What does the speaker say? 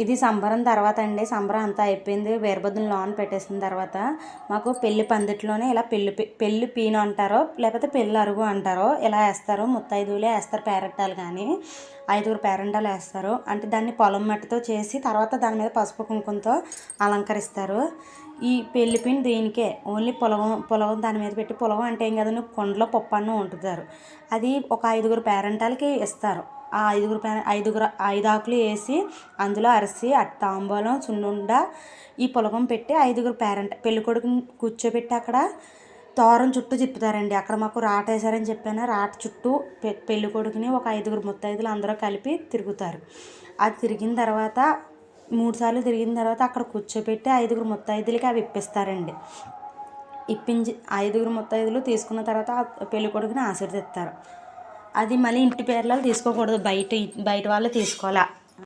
ఇది సంబరం తర్వాత అండి. సంబరం అంతా అయిపోయింది. వీరభద్రుని లోన పెట్టేసిన తర్వాత మాకు పెళ్లి పందిట్లోనే ఇలా పెళ్లి పీను అంటారో లేకపోతే పెళ్లి అరుగు అంటారో ఇలా వేస్తారు. ముత్తైదువులే వేస్తారు పేరెట్టాలు, కానీ 5గురు పేరెంటాలు వేస్తారు. అంటే దాన్ని పొలం మట్టితో చేసి తర్వాత దాని మీద పసుపు కుంకుమతో అలంకరిస్తారు. ఈ పెళ్లి పిన్ దీనికే ఓన్లీ పొలవం దాని మీద పెట్టి, పొలవం అంటే ఏం కదండి, కొండలో పప్పు అన్నం వండుతారు. అది ఒక 5గురు పేరెంటాలకి ఇస్తారు. ఆ 5 ఆకులు వేసి అందులో అరిసి తాంబూలం సున్నుండ ఈ పొలగం పెట్టి 5గురు పెళ్లి కొడుకుని కూర్చోబెట్టి అక్కడ తోరం చుట్టూ తిప్పుతారండి. అక్కడ మాకు రాట వేసారని చెప్పాను. రాట చుట్టూ పెళ్లి కొడుకుని ఒక 5గురు ముత్తైదులు అందరూ కలిపి తిరుగుతారు. అది తిరిగిన తర్వాత 3 సార్లు తిరిగిన తర్వాత అక్కడ కూర్చోబెట్టి 5గురు ముత్తైదులకి అవి ఇప్పిస్తారండి. ఇప్పించి 5గురు ముత్తైదులు తీసుకున్న తర్వాత పెళ్లి కొడుకుని ఆశీర్వదిస్తారు. అది మళ్ళీ ఇంటి పేర్లలో తీసుకోకూడదు, బయట వాళ్ళు తీసుకోవాలి.